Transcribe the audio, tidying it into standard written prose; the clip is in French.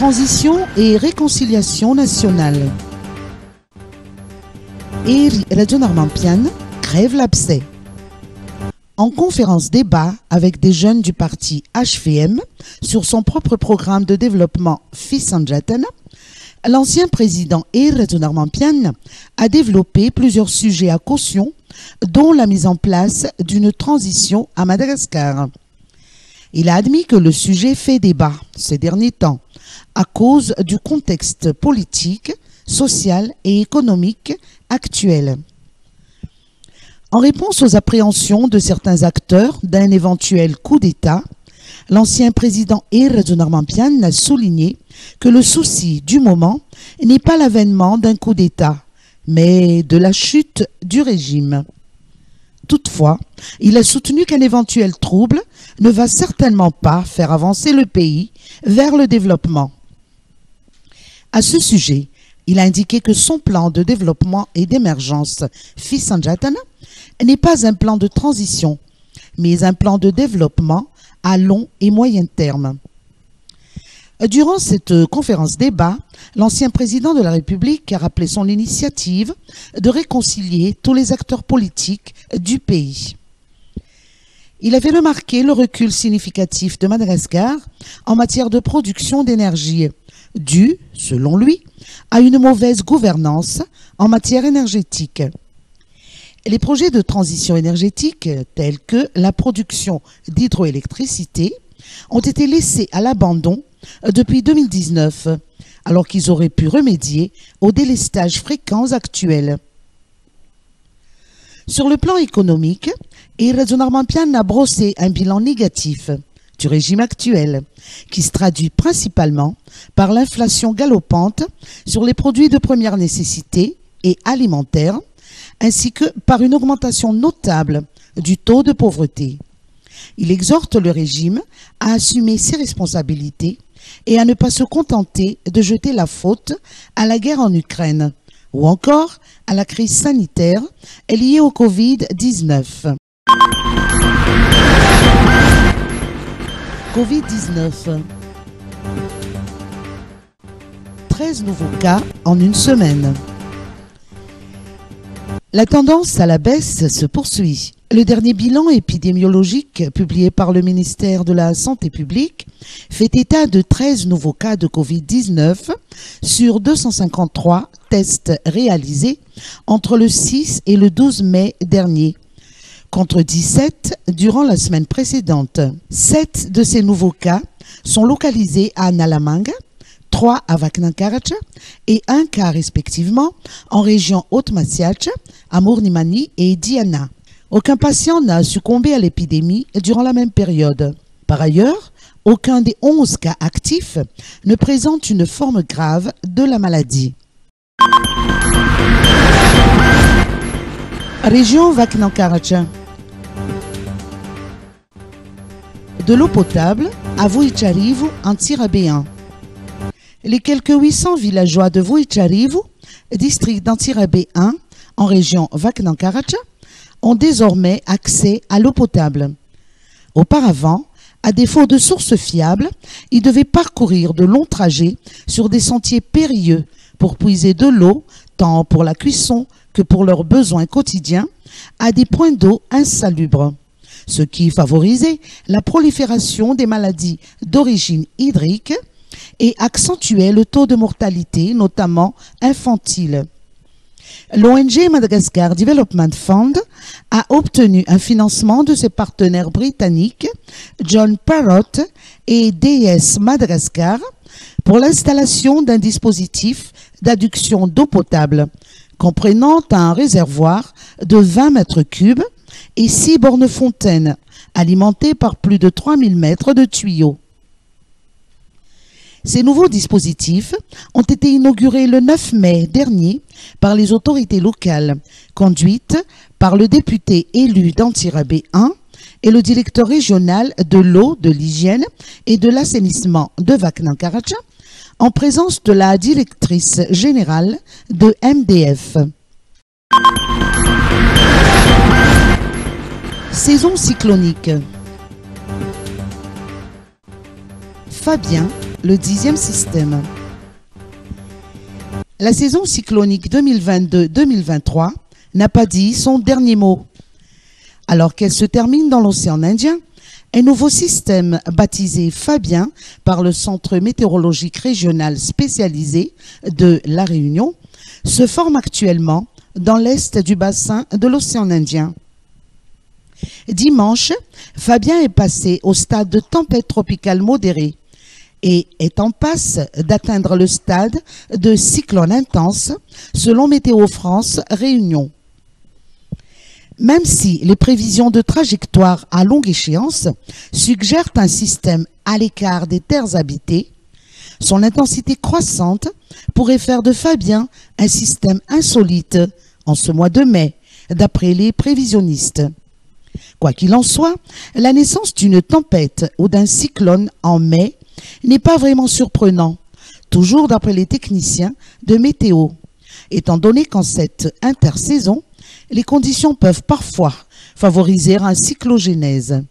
Transition et réconciliation nationale. Et Radio Normand-Piane crève l'abcès. En conférence débat avec des jeunes du parti HVM sur son propre programme de développement Fisanjatan, l'ancien président et Radio Normand-Piane a développé plusieurs sujets à caution, dont la mise en place d'une transition à Madagascar. Il a admis que le sujet fait débat ces derniers temps à cause du contexte politique, social et économique actuel. En réponse aux appréhensions de certains acteurs d'un éventuel coup d'État, l'ancien président Radio Normand-Piane a souligné que le souci du moment n'est pas l'avènement d'un coup d'État, mais de la chute du régime. Toutefois, il a soutenu qu'un éventuel trouble ne va certainement pas faire avancer le pays vers le développement. À ce sujet, il a indiqué que son plan de développement et d'émergence Fisanjatan n'est pas un plan de transition, mais un plan de développement à long et moyen terme. Durant cette conférence débat, l'ancien président de la République a rappelé son initiative de réconcilier tous les acteurs politiques du pays. Il avait remarqué le recul significatif de Madagascar en matière de production d'énergie, dû, selon lui, à une mauvaise gouvernance en matière énergétique. Les projets de transition énergétique, tels que la production d'hydroélectricité, ont été laissés à l'abandon depuis 2019, alors qu'ils auraient pu remédier aux délestages fréquents actuels. Sur le plan économique, Radio Normand-Piane a brossé un bilan négatif du régime actuel, qui se traduit principalement par l'inflation galopante sur les produits de première nécessité et alimentaires, ainsi que par une augmentation notable du taux de pauvreté. Il exhorte le régime à assumer ses responsabilités et à ne pas se contenter de jeter la faute à la guerre en Ukraine ou encore à la crise sanitaire liée au Covid-19. Covid-19. 13 nouveaux cas en une semaine. La tendance à la baisse se poursuit. Le dernier bilan épidémiologique publié par le ministère de la Santé publique fait état de 13 nouveaux cas de Covid-19 sur 253 tests réalisés entre le 6 et le 12 mai dernier, contre 17 durant la semaine précédente. 7 de ces nouveaux cas sont localisés à Nalamanga, 3 à Vaknankaratch et 1 cas respectivement en région Haute-Massiatch, à Mournimani et Diana. Aucun patient n'a succombé à l'épidémie durant la même période. Par ailleurs, aucun des 11 cas actifs ne présente une forme grave de la maladie. Région Vaknankaratch. De l'eau potable à Vuitcharivu en Tirabéen. Les quelques 800 villageois de Vuitcharivu, district d'Antirabé 1, en région Vaknankaratch, ont désormais accès à l'eau potable. Auparavant, à défaut de sources fiables, ils devaient parcourir de longs trajets sur des sentiers périlleux pour puiser de l'eau, tant pour la cuisson que pour leurs besoins quotidiens, à des points d'eau insalubres, ce qui favorisait la prolifération des maladies d'origine hydrique et accentuait le taux de mortalité, notamment infantile. L'ONG Madagascar Development Fund a obtenu un financement de ses partenaires britanniques John Parrott et DS Madagascar pour l'installation d'un dispositif d'adduction d'eau potable comprenant un réservoir de 20 mètres cubes et 6 bornes fontaines alimentées par plus de 3000 mètres de tuyaux. Ces nouveaux dispositifs ont été inaugurés le 9 mai dernier par les autorités locales, conduites par le député élu d'Antirabé 1 et le directeur régional de l'eau, de l'hygiène et de l'assainissement de Vaknankaratch, en présence de la directrice générale de MDF. Saison cyclonique. Fabien le 10e système. La saison cyclonique 2022-2023 n'a pas dit son dernier mot. Alors qu'elle se termine dans l'océan Indien, un nouveau système baptisé Fabien par le Centre météorologique régional spécialisé de La Réunion se forme actuellement dans l'est du bassin de l'océan Indien. Dimanche, Fabien est passé au stade de tempête tropicale modérée et est en passe d'atteindre le stade de cyclone intense selon Météo France Réunion. Même si les prévisions de trajectoire à longue échéance suggèrent un système à l'écart des terres habitées, son intensité croissante pourrait faire de Fabien un système insolite en ce mois de mai, d'après les prévisionnistes. Quoi qu'il en soit, la naissance d'une tempête ou d'un cyclone en mai n'est pas vraiment surprenant, toujours d'après les techniciens de météo, étant donné qu'en cette intersaison, les conditions peuvent parfois favoriser un cyclogénèse.